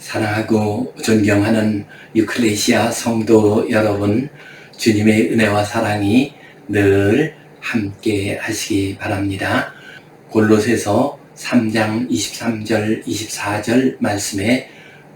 사랑하고 존경하는 유클레시아 성도 여러분, 주님의 은혜와 사랑이 늘 함께 하시기 바랍니다. 골로새서 3장 23절 24절 말씀에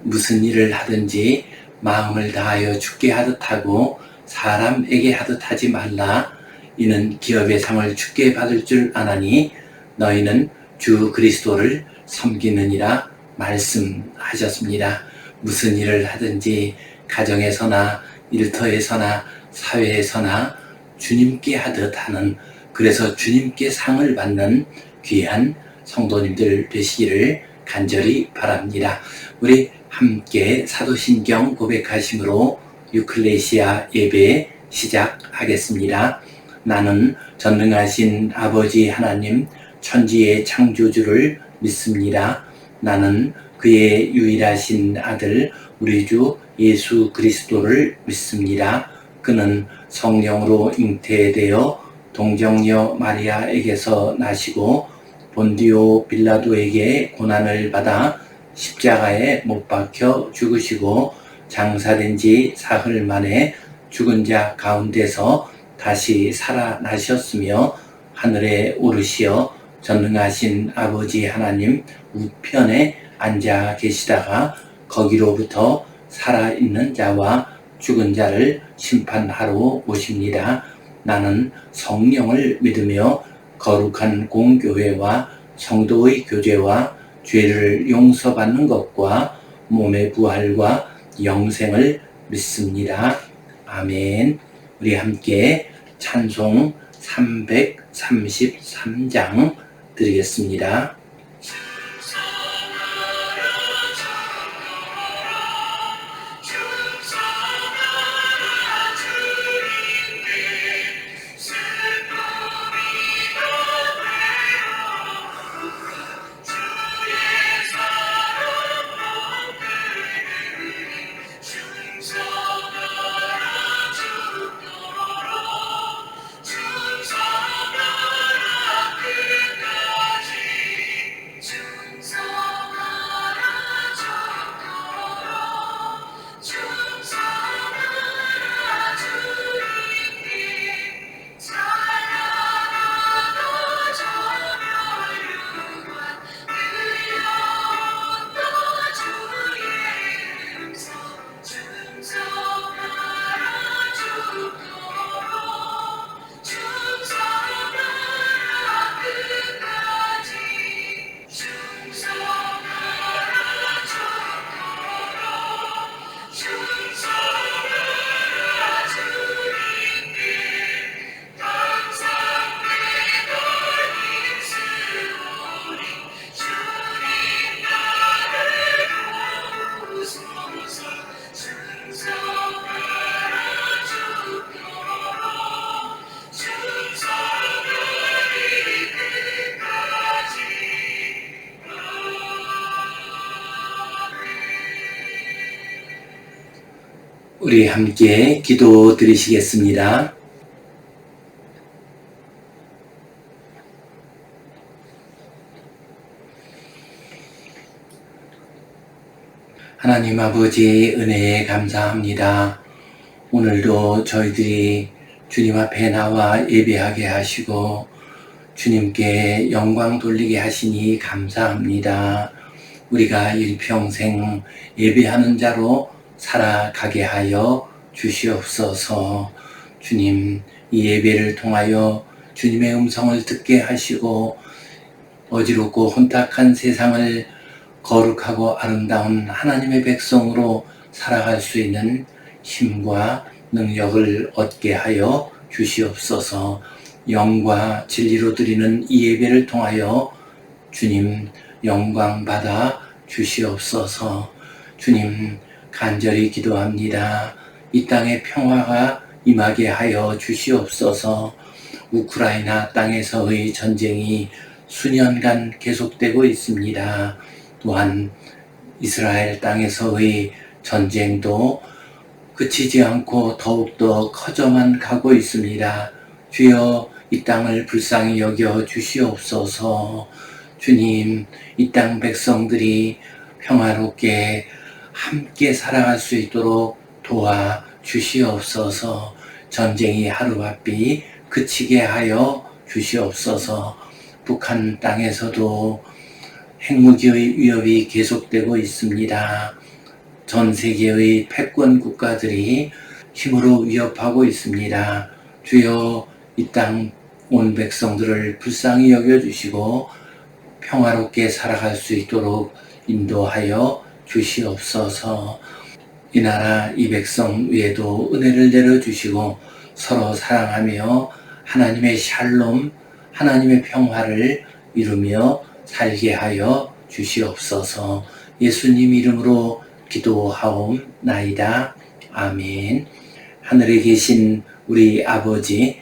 무슨 일을 하든지 마음을 다하여 주께 하듯 하고 사람에게 하듯 하지 말라. 이는 기업의 상을 주께 받을 줄 아나니 너희는 주 그리스도를 섬기느니라 말씀하셨습니다. 무슨 일을 하든지 가정에서나 일터에서나 사회에서나 주님께 하듯 하는, 그래서 주님께 상을 받는 귀한 성도님들 되시기를 간절히 바랍니다. 우리 함께 사도신경 고백하심으로 유클레시아 예배 시작하겠습니다. 나는 전능하신 아버지 하나님 천지의 창조주를 믿습니다. 나는 그의 유일하신 아들 우리 주 예수 그리스도를 믿습니다. 그는 성령으로 잉태되어 동정녀 마리아에게서 나시고 본디오 빌라도에게 고난을 받아 십자가에 못 박혀 죽으시고 장사된 지 사흘 만에 죽은 자 가운데서 다시 살아나셨으며 하늘에 오르시어 전능하신 아버지 하나님 우편에 앉아 계시다가 거기로부터 살아있는 자와 죽은 자를 심판하러 오십니다. 나는 성령을 믿으며 거룩한 공교회와 성도의 교제와 죄를 용서받는 것과 몸의 부활과 영생을 믿습니다. 아멘. 우리 함께 찬송 333장 드리겠습니다. 우리 함께 기도 드리시겠습니다. 하나님 아버지 은혜에 감사합니다. 오늘도 저희들이 주님 앞에 나와 예배하게 하시고 주님께 영광 돌리게 하시니 감사합니다. 우리가 일평생 예배하는 자로 살아가게 하여 주시옵소서. 주님, 이 예배를 통하여 주님의 음성을 듣게 하시고 어지럽고 혼탁한 세상을 거룩하고 아름다운 하나님의 백성으로 살아갈 수 있는 힘과 능력을 얻게 하여 주시옵소서. 영과 진리로 드리는 이 예배를 통하여 주님 영광 받아 주시옵소서. 주님 간절히 기도합니다. 이 땅에 평화가 임하게 하여 주시옵소서. 우크라이나 땅에서의 전쟁이 수년간 계속되고 있습니다. 또한 이스라엘 땅에서의 전쟁도 그치지 않고 더욱더 커져만 가고 있습니다. 주여 이 땅을 불쌍히 여겨 주시옵소서. 주님, 이 땅 백성들이 평화롭게 함께 살아갈 수 있도록 도와 주시옵소서. 전쟁이 하루바삐 그치게 하여 주시옵소서. 북한 땅에서도 핵무기의 위협이 계속되고 있습니다. 전 세계의 패권 국가들이 힘으로 위협하고 있습니다. 주여 이 땅 온 백성들을 불쌍히 여겨주시고 평화롭게 살아갈 수 있도록 인도하여 주시옵소서. 이 나라 이 백성 위에도 은혜를 내려주시고 서로 사랑하며 하나님의 샬롬, 하나님의 평화를 이루며 살게 하여 주시옵소서. 예수님 이름으로 기도하옵나이다. 아멘. 하늘에 계신 우리 아버지의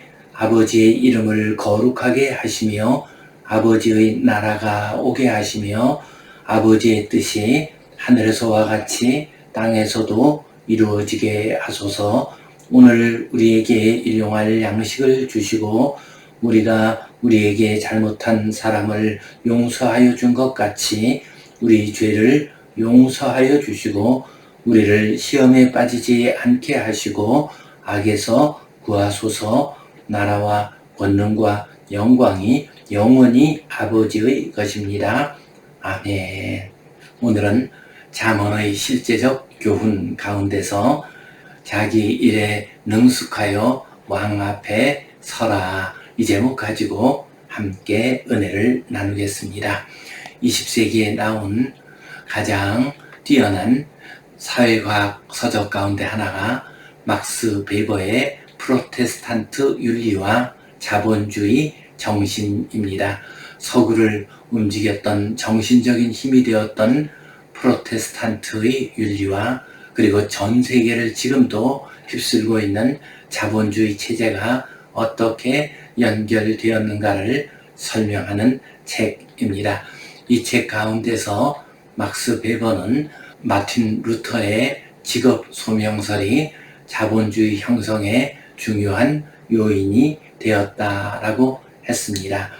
이름을 거룩하게 하시며 아버지의 나라가 오게 하시며 아버지의 뜻이 하늘에서와 같이 땅에서도 이루어지게 하소서. 오늘 우리에게 일용할 양식을 주시고 우리가 우리에게 잘못한 사람을 용서하여 준 것 같이 우리 죄를 용서하여 주시고 우리를 시험에 빠지지 않게 하시고 악에서 구하소서. 나라와 권능과 영광이 영원히 아버지의 것입니다. 아멘. 오늘은 잠언의 실제적 교훈 가운데서 자기 일에 능숙하여 왕 앞에 서라, 이 제목 가지고 함께 은혜를 나누겠습니다. 20세기에 나온 가장 뛰어난 사회과학 서적 가운데 하나가 막스 베버의 프로테스탄트 윤리와 자본주의 정신입니다. 서구를 움직였던 정신적인 힘이 되었던 프로테스탄트의 윤리와 그리고 전 세계를 지금도 휩쓸고 있는 자본주의 체제가 어떻게 연결되었는가를 설명하는 책입니다. 이 책 가운데서 막스 베버는 마틴 루터의 직업 소명설이 자본주의 형성에 중요한 요인이 되었다라고 했습니다.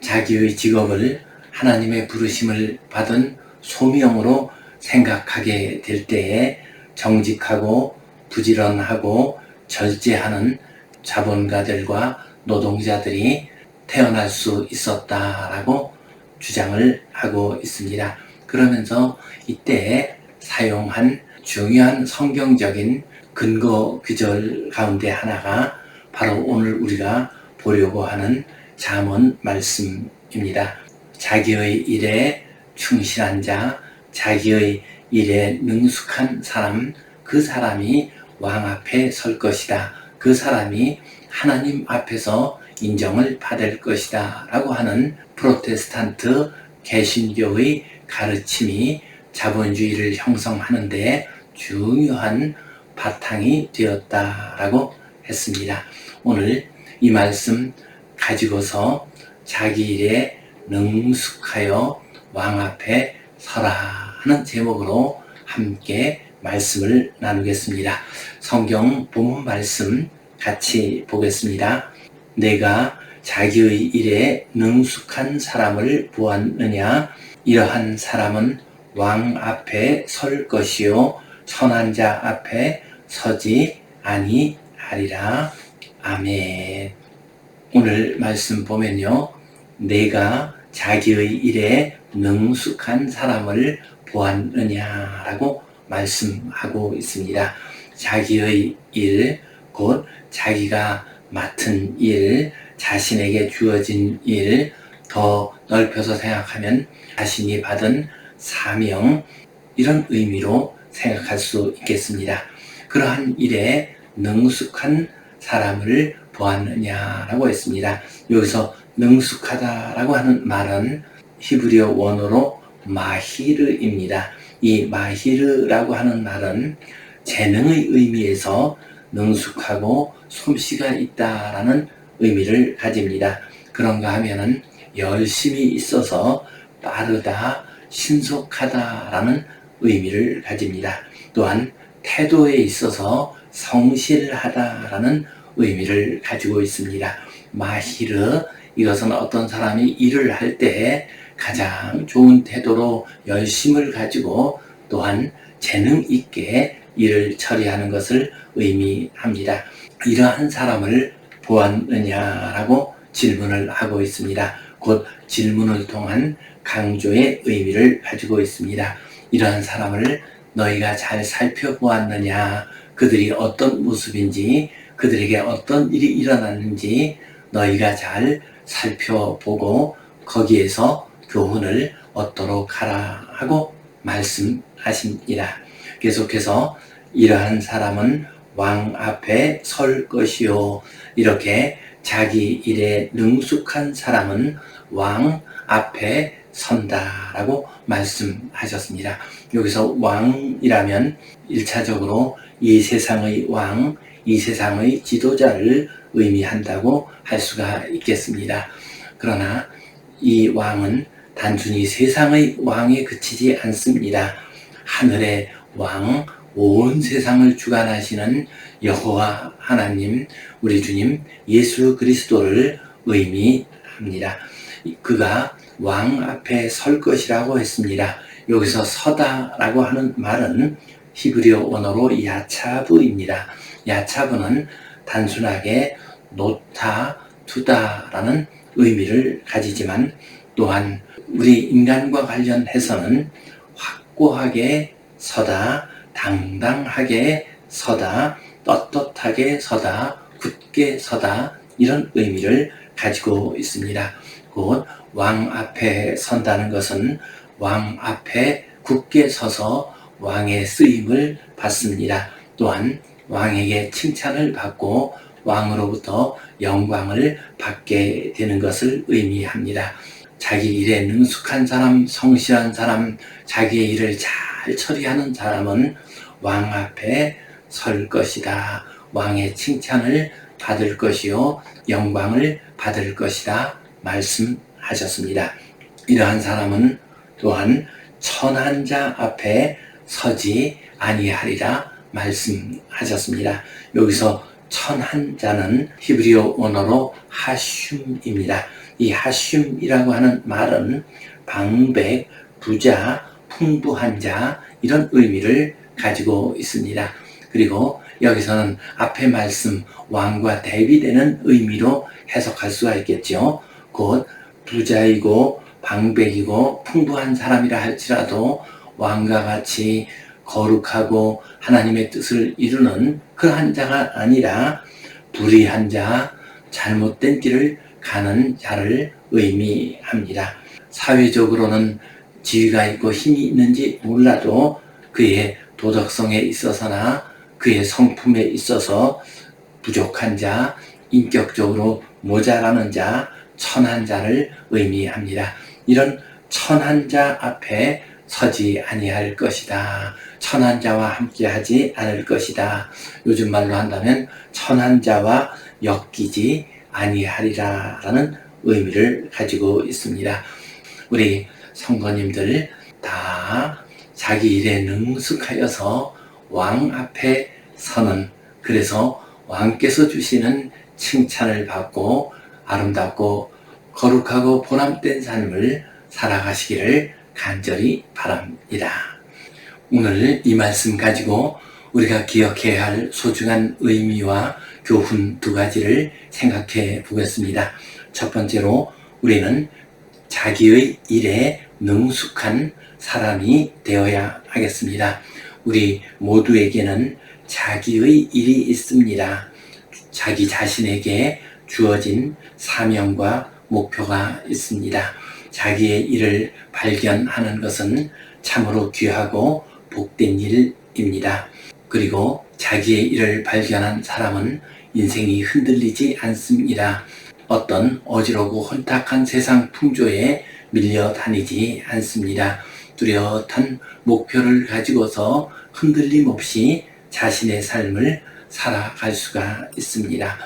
자기의 직업을 하나님의 부르심을 받은 소명으로 생각하게 될 때에 정직하고 부지런하고 절제하는 자본가들과 노동자들이 태어날 수 있었다라고 주장을 하고 있습니다. 그러면서 이때 사용한 중요한 성경적인 근거 구절 가운데 하나가 바로 오늘 우리가 보려고 하는 잠언 말씀입니다. 자기의 일에 충실한 자, 자기의 일에 능숙한 사람, 그 사람이 왕 앞에 설 것이다. 그 사람이 하나님 앞에서 인정을 받을 것이다 라고 하는 프로테스탄트 개신교의 가르침이 자본주의를 형성하는 데 중요한 바탕이 되었다라고 했습니다. 오늘 이 말씀 가지고서 자기 일에 능숙하여 왕 앞에 서라 하는 제목으로 함께 말씀을 나누겠습니다. 성경 본문 말씀 같이 보겠습니다. 내가 자기의 일에 능숙한 사람을 보았느냐? 이러한 사람은 왕 앞에 설 것이요 선한 자 앞에 서지 아니하리라. 아멘. 오늘 말씀 보면요, 내가 자기의 일에 능숙한 사람을 보았느냐라고 말씀하고 있습니다. 자기의 일, 곧 자기가 맡은 일, 자신에게 주어진 일, 더 넓혀서 생각하면 자신이 받은 사명, 이런 의미로 생각할 수 있겠습니다. 그러한 일에 능숙한 사람을 보았느냐라고 했습니다. 여기서 능숙하다라고 하는 말은 히브리어 원어로 마히르입니다. 이 마히르라고 하는 말은 재능의 의미에서 능숙하고 솜씨가 있다라는 의미를 가집니다. 그런가 하면은 열심히 있어서 빠르다, 신속하다라는 의미를 가집니다. 또한 태도에 있어서 성실하다라는 의미를 가지고 있습니다. 마히르, 이것은 어떤 사람이 일을 할 때 가장 좋은 태도로 열심을 가지고 또한 재능 있게 일을 처리하는 것을 의미합니다. 이러한 사람을 보았느냐라고 질문을 하고 있습니다. 곧 질문을 통한 강조의 의미를 가지고 있습니다. 이러한 사람을 너희가 잘 살펴보았느냐, 그들이 어떤 모습인지, 그들에게 어떤 일이 일어났는지 너희가 잘 살펴보고 거기에서 교훈을 얻도록 하라 하고 말씀하십니다. 계속해서 이러한 사람은 왕 앞에 설 것이요, 이렇게 자기 일에 능숙한 사람은 왕 앞에 선다라고 말씀하셨습니다. 여기서 왕이라면 1차적으로 이 세상의 왕, 이 세상의 지도자를 의미한다고 할 수가 있겠습니다. 그러나 이 왕은 단순히 세상의 왕에 그치지 않습니다. 하늘의 왕, 온 세상을 주관하시는 여호와 하나님, 우리 주님 예수 그리스도를 의미합니다. 그가 왕 앞에 설 것이라고 했습니다. 여기서 서다라고 하는 말은 히브리어 원어로 야차브입니다. 야차브는 단순하게 놓다, 두다라는 의미를 가지지만 또한 우리 인간과 관련해서는 확고하게 서다, 당당하게 서다, 떳떳하게 서다, 굳게 서다, 이런 의미를 가지고 있습니다. 곧 왕 앞에 선다는 것은 왕 앞에 굳게 서서 왕의 쓰임을 받습니다. 또한 왕에게 칭찬을 받고 왕으로부터 영광을 받게 되는 것을 의미합니다. 자기 일에 능숙한 사람, 성실한 사람, 자기의 일을 잘 처리하는 사람은 왕 앞에 설 것이다. 왕의 칭찬을 받을 것이요, 영광을 받을 것이다 말씀하셨습니다. 이러한 사람은 또한 천한 자 앞에 서지 아니하리라 말씀하셨습니다. 여기서 천한 자는 히브리어 원어로 하슘입니다. 이 하슘이라고 하는 말은 방백, 부자, 풍부한 자, 이런 의미를 가지고 있습니다. 그리고 여기서는 앞의 말씀 왕과 대비되는 의미로 해석할 수가 있겠죠. 곧 부자이고 방백이고 풍부한 사람이라 할지라도 왕과 같이 거룩하고 하나님의 뜻을 이루는 그러한 자가 아니라 불의한 자, 잘못된 길을 가는 자를 의미합니다. 사회적으로는 지위가 있고 힘이 있는지 몰라도 그의 도덕성에 있어서나 그의 성품에 있어서 부족한 자, 인격적으로 모자라는 자, 천한 자를 의미합니다. 이런 천한 자 앞에 서지 아니할 것이다. 천한 자와 함께하지 않을 것이다. 요즘 말로 한다면 천한 자와 엮이지 아니하리라 라는 의미를 가지고 있습니다. 우리 성도님들 다 자기 일에 능숙하여서 왕 앞에 서는, 그래서 왕께서 주시는 칭찬을 받고 아름답고 거룩하고 보람된 삶을 살아가시기를 간절히 바랍니다. 오늘 이 말씀 가지고 우리가 기억해야 할 소중한 의미와 교훈 두 가지를 생각해 보겠습니다. 첫 번째로 우리는 자기의 일에 능숙한 사람이 되어야 하겠습니다. 우리 모두에게는 자기의 일이 있습니다. 자기 자신에게 주어진 사명과 목표가 있습니다. 자기의 일을 발견하는 것은 참으로 귀하고 복된 일입니다. 그리고 자기의 일을 발견한 사람은 인생이 흔들리지 않습니다. 어떤 어지럽고 혼탁한 세상 풍조에 밀려 다니지 않습니다. 뚜렷한 목표를 가지고서 흔들림 없이 자신의 삶을 살아갈 수가 있습니다.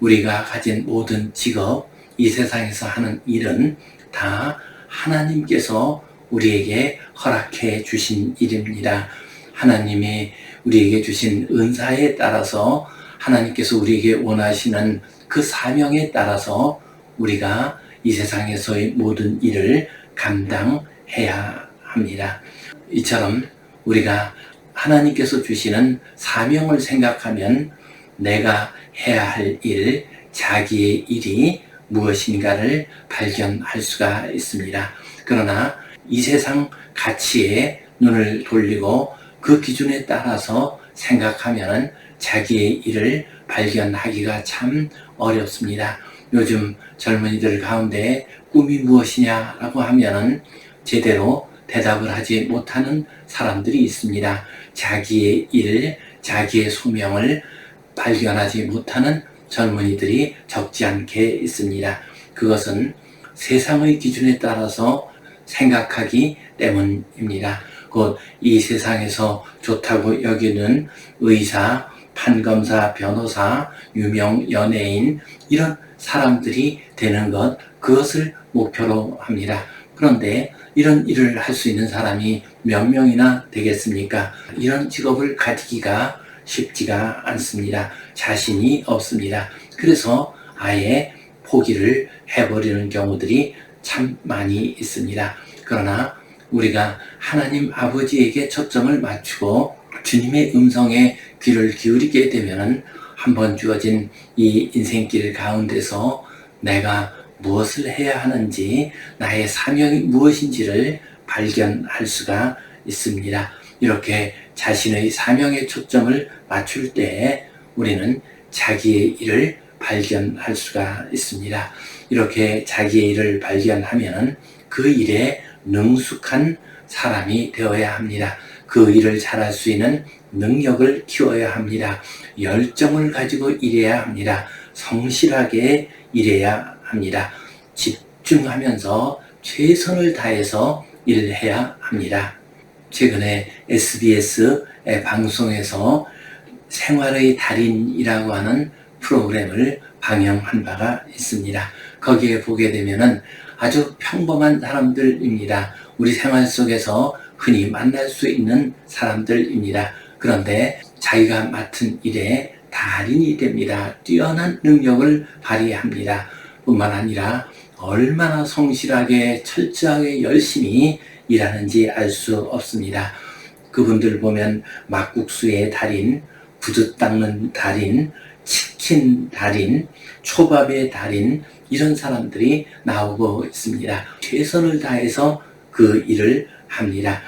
우리가 가진 모든 직업, 이 세상에서 하는 일은 다 하나님께서 우리에게 허락해 주신 일입니다. 하나님이 우리에게 주신 은사에 따라서 하나님께서 우리에게 원하시는 그 사명에 따라서 우리가 이 세상에서의 모든 일을 감당해야 합니다. 이처럼 우리가 하나님께서 주시는 사명을 생각하면 내가 해야 할 일, 자기의 일이 무엇인가를 발견할 수가 있습니다. 그러나 이 세상 가치에 눈을 돌리고 그 기준에 따라서 생각하면 자기의 일을 발견하기가 참 어렵습니다. 요즘 젊은이들 가운데 꿈이 무엇이냐라고 하면은 제대로 대답을 하지 못하는 사람들이 있습니다. 자기의 일, 자기의 소명을 발견하지 못하는 젊은이들이 적지 않게 있습니다. 그것은 세상의 기준에 따라서 생각하기 때문입니다. 곧 이 세상에서 좋다고 여기는 의사, 판검사, 변호사, 유명 연예인 이런 사람들이 되는 것, 그것을 목표로 합니다. 그런데 이런 일을 할 수 있는 사람이 몇 명이나 되겠습니까? 이런 직업을 가지기가 쉽지가 않습니다. 자신이 없습니다. 그래서 아예 포기를 해버리는 경우들이 참 많이 있습니다. 그러나 우리가 하나님 아버지에게 초점을 맞추고 주님의 음성에 귀를 기울이게 되면 한번 주어진 이 인생길 가운데서 내가 무엇을 해야 하는지, 나의 사명이 무엇인지를 발견할 수가 있습니다. 이렇게 자신의 사명에 초점을 맞출 때 우리는 자기의 일을 발견할 수가 있습니다. 이렇게 자기의 일을 발견하면 그 일에 능숙한 사람이 되어야 합니다. 그 일을 잘할 수 있는 능력을 키워야 합니다. 열정을 가지고 일해야 합니다. 성실하게 일해야 합니다. 집중하면서 최선을 다해서 일해야 합니다. 최근에 SBS의 방송에서 생활의 달인이라고 하는 프로그램을 방영한 바가 있습니다. 거기에 보게 되면은 아주 평범한 사람들입니다. 우리 생활 속에서 흔히 만날 수 있는 사람들입니다. 그런데 자기가 맡은 일에 달인이 됩니다. 뛰어난 능력을 발휘합니다. 뿐만 아니라 얼마나 성실하게 철저하게 열심히 일하는지 알 수 없습니다. 그분들 보면 막국수의 달인, 구두 닦는 달인, 치킨 달인, 초밥의 달인, 이런 사람들이 나오고 있습니다. 최선을 다해서 그 일을 합니다.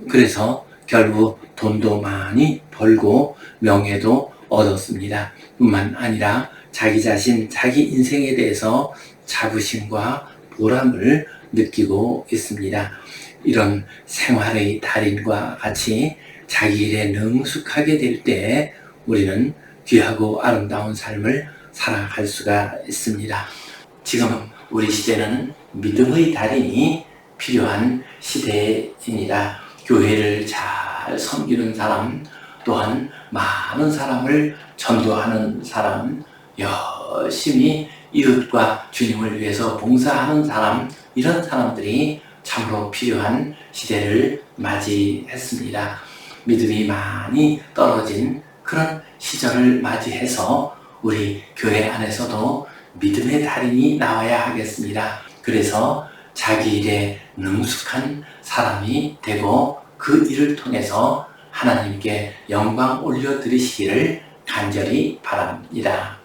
그래서 결국 돈도 많이 벌고 명예도 얻었습니다. 뿐만 아니라 자기 자신, 자기 인생에 대해서 자부심과 보람을 느끼고 있습니다. 이런 생활의 달인과 같이 자기 일에 능숙하게 될 때 우리는 귀하고 아름다운 삶을 살아갈 수가 있습니다. 지금 우리 시대는 믿음의 달인이 필요한 시대입니다. 교회를 잘 섬기는 사람, 또한 많은 사람을 전도하는 사람, 열심히 이웃과 주님을 위해서 봉사하는 사람, 이런 사람들이 참으로 필요한 시대를 맞이했습니다. 믿음이 많이 떨어진 그런 시절을 맞이해서 우리 교회 안에서도 믿음의 달인이 나와야 하겠습니다. 그래서 자기 일에 능숙한 사람이 되고 그 일을 통해서 하나님께 영광 올려드리시기를 간절히 바랍니다.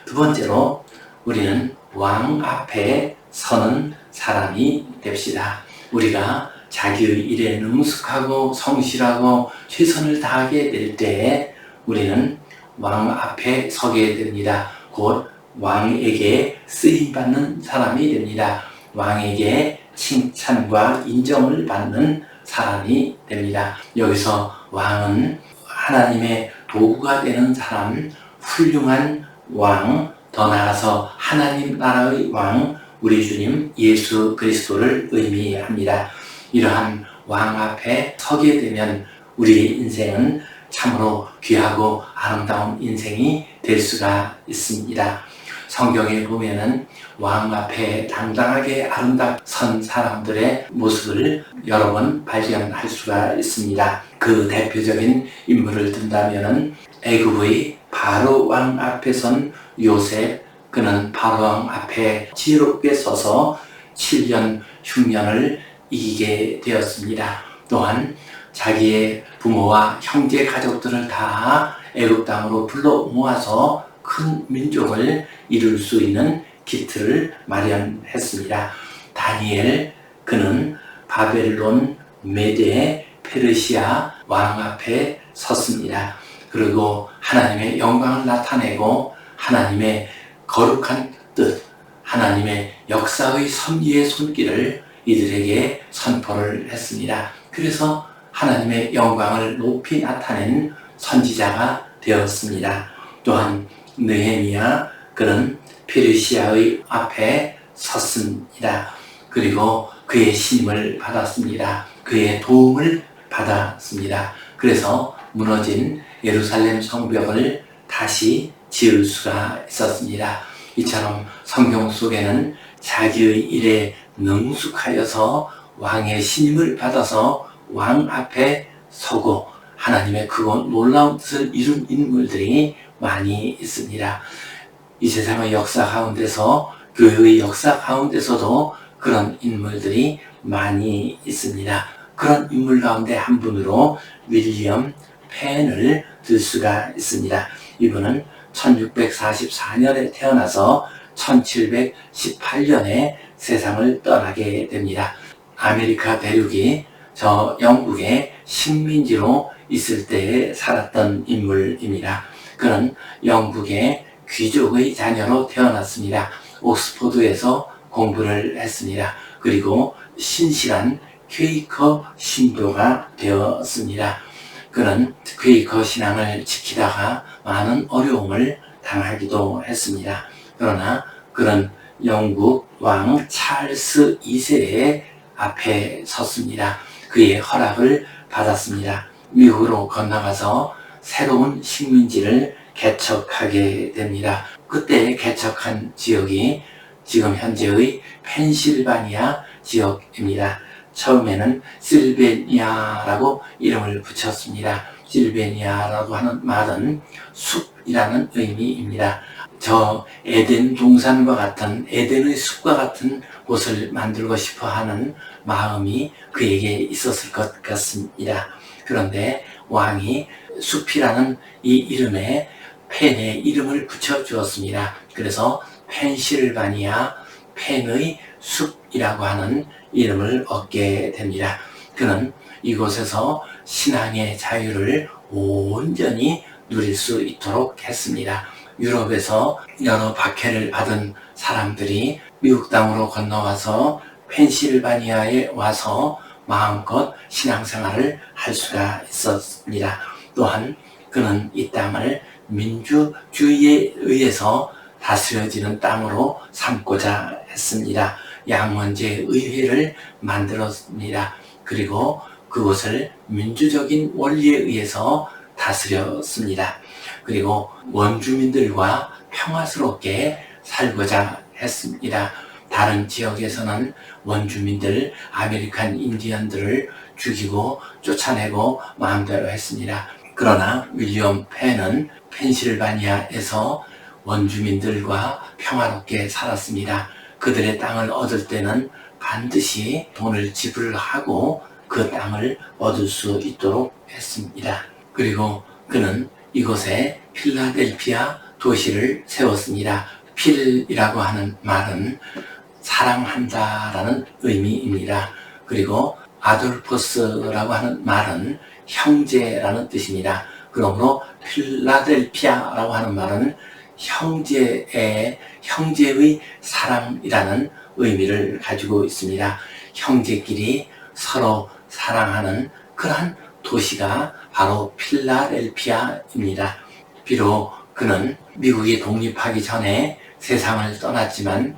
두 번째로 우리는 왕 앞에 서는 사람이 됩시다. 우리가 자기의 일에 능숙하고 성실하고 최선을 다하게 될 때에 우리는 왕 앞에 서게 됩니다. 곧 왕에게 쓰임받는 사람이 됩니다. 왕에게 칭찬과 인정을 받는 사람이 됩니다. 여기서 왕은 하나님의 도구가 되는 사람, 훌륭한 왕, 더 나아가서 하나님 나라의 왕, 우리 주님 예수 그리스도를 의미합니다. 이러한 왕 앞에 서게 되면 우리 인생은 참으로 귀하고 아름다운 인생이 될 수가 있습니다. 성경에 보면은 왕 앞에 당당하게 아름답게 선 사람들의 모습을 여러 번 발견할 수가 있습니다. 그 대표적인 인물을 든다면은 애굽의 바로 왕 앞에 선 요셉, 그는 바로 왕 앞에 지혜롭게 서서 7년 흉년을 이기게 되었습니다. 또한 자기의 부모와 형제 가족들을 다 애굽 땅으로 불러 모아서 큰 민족을 이룰 수 있는 기틀을 마련했습니다. 다니엘 그는 바벨론, 메데, 페르시아 왕 앞에 섰습니다. 그리고 하나님의 영광을 나타내고 하나님의 거룩한 뜻, 하나님의 역사의 섭리의 손길을 이들에게 선포를 했습니다. 그래서 하나님의 영광을 높이 나타낸 선지자가 되었습니다. 또한 느헤미야 그는 페르시아의 앞에 섰습니다. 그리고 그의 신임을 받았습니다. 그의 도움을 받았습니다. 그래서 무너진 예루살렘 성벽을 다시 지을 수가 있었습니다. 이처럼 성경 속에는 자기의 일에 능숙하여서 왕의 신임을 받아서 왕 앞에 서고 하나님의 크고 놀라운 뜻을 이룬 인물들이 많이 있습니다. 이 세상의 역사 가운데서 교회의 역사 가운데서도 그런 인물들이 많이 있습니다. 그런 인물 가운데 한 분으로 윌리엄 펜을 들 수가 있습니다. 이분은 1644년에 태어나서 1718년에 세상을 떠나게 됩니다. 아메리카 대륙이 저 영국의 식민지로 있을 때에 살았던 인물입니다. 그는 영국의 귀족의 자녀로 태어났습니다. 옥스포드에서 공부를 했습니다. 그리고 신실한 퀘이커 신도가 되었습니다. 그는 퀘이커 신앙을 지키다가 많은 어려움을 당하기도 했습니다. 그러나 그는 영국 왕 찰스 2세의 앞에 섰습니다. 그의 허락을 받았습니다. 미국으로 건너가서 새로운 식민지를 개척하게 됩니다. 그때 개척한 지역이 지금 현재의 펜실바니아 지역입니다. 처음에는 실베니아라고 이름을 붙였습니다. 실베니아라고 하는 말은 숲이라는 의미입니다. 저 에덴 동산과 같은 에덴의 숲과 같은 곳을 만들고 싶어 하는 마음이 그에게 있었을 것 같습니다. 그런데 왕이 숲이라는 이 이름에 펜의 이름을 붙여주었습니다. 그래서 펜실바니아 펜의 숲이라고 하는 이름을 얻게 됩니다. 그는 이곳에서 신앙의 자유를 온전히 누릴 수 있도록 했습니다. 유럽에서 여러 박해를 받은 사람들이 미국 땅으로 건너와서 펜실바니아에 와서 마음껏 신앙생활을 할 수가 있었습니다. 또한 그는 이 땅을 민주주의에 의해서 다스려지는 땅으로 삼고자 했습니다. 양원제 의회를 만들었습니다. 그리고 그곳을 민주적인 원리에 의해서 다스렸습니다. 그리고 원주민들과 평화스럽게 살고자 했습니다. 다른 지역에서는 원주민들, 아메리칸 인디언들을 죽이고 쫓아내고 마음대로 했습니다. 그러나 윌리엄 펜은 펜실바니아에서 원주민들과 평화롭게 살았습니다. 그들의 땅을 얻을 때는 반드시 돈을 지불하고 그 땅을 얻을 수 있도록 했습니다. 그리고 그는 이곳에 필라델피아 도시를 세웠습니다. 필이라고 하는 말은 사랑한다라는 의미입니다. 그리고 아돌포스라고 하는 말은 형제라는 뜻입니다. 그러므로 필라델피아라고 하는 말은 형제의 사랑이라는 의미를 가지고 있습니다. 형제끼리 서로 사랑하는 그러한 도시가 바로 필라델피아입니다. 비록 그는 미국이 독립하기 전에 세상을 떠났지만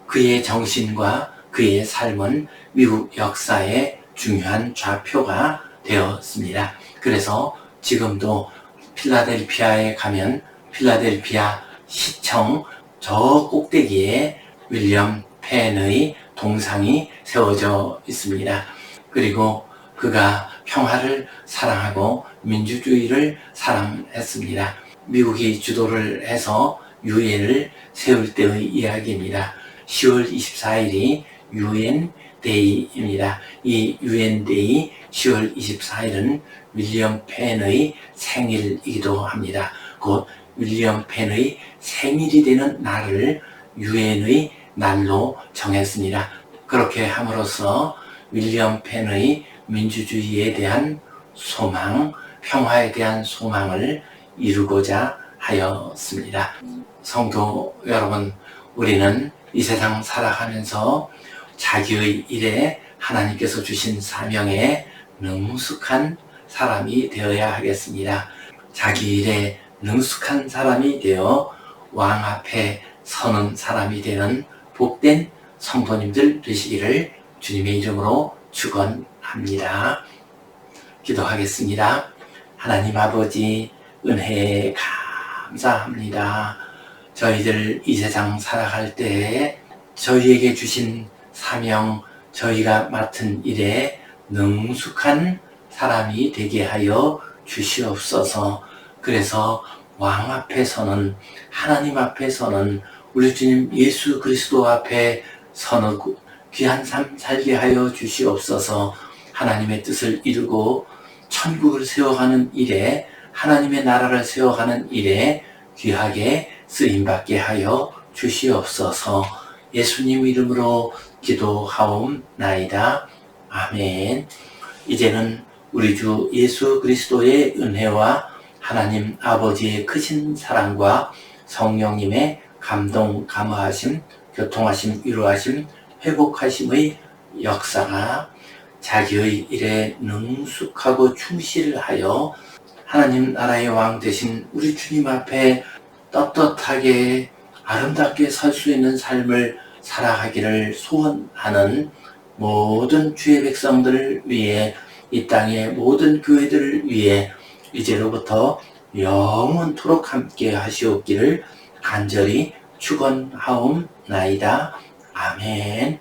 그의 정신과 그의 삶은 미국 역사의 중요한 좌표가 되었습니다. 그래서 지금도 필라델피아에 가면 필라델피아 시청 저 꼭대기에 윌리엄 펜의 동상이 세워져 있습니다. 그리고 그가 평화를 사랑하고 민주주의를 사랑했습니다. 미국이 주도를 해서 유엔을 세울 때의 이야기입니다. 10월 24일이 유엔 데이입니다. 이 유엔데이 10월 24일은 윌리엄 펜의 생일이기도 합니다. 곧 윌리엄 펜의 생일이 되는 날을 유엔의 날로 정했습니다. 그렇게 함으로써 윌리엄 펜의 민주주의에 대한 소망, 평화에 대한 소망을 이루고자 하였습니다. 성도 여러분, 우리는 이 세상 살아가면서 자기의 일에 하나님께서 주신 사명에 능숙한 사람이 되어야 하겠습니다. 자기 일에 능숙한 사람이 되어 왕 앞에 서는 사람이 되는 복된 성도님들 되시기를 주님의 이름으로 축원합니다. 기도하겠습니다. 하나님 아버지, 은혜에 감사합니다. 저희들 이 세상 살아갈 때 저희에게 주신 사명, 저희가 맡은 일에 능숙한 사람이 되게 하여 주시옵소서. 그래서 왕 앞에서는, 하나님 앞에서는, 우리 주님 예수 그리스도 앞에 서는 귀한 삶 살게 하여 주시옵소서. 하나님의 뜻을 이루고 천국을 세워가는 일에, 하나님의 나라를 세워가는 일에 귀하게 쓰임받게 하여 주시옵소서. 예수님 이름으로 기도하옵나이다. 아멘. 이제는 우리 주 예수 그리스도의 은혜와 하나님 아버지의 크신 사랑과 성령님의 감동, 감화하심, 교통하심, 위로하심, 회복하심의 역사가 자기의 일에 능숙하고 충실하여 하나님 나라의 왕 되신 우리 주님 앞에 떳떳하게 아름답게 설 수 있는 삶을 살아가기를 소원하는 모든 주의 백성들을 위해, 이 땅의 모든 교회들을 위해 이제로부터 영원토록 함께 하시옵기를 간절히 축원하옵나이다. 아멘.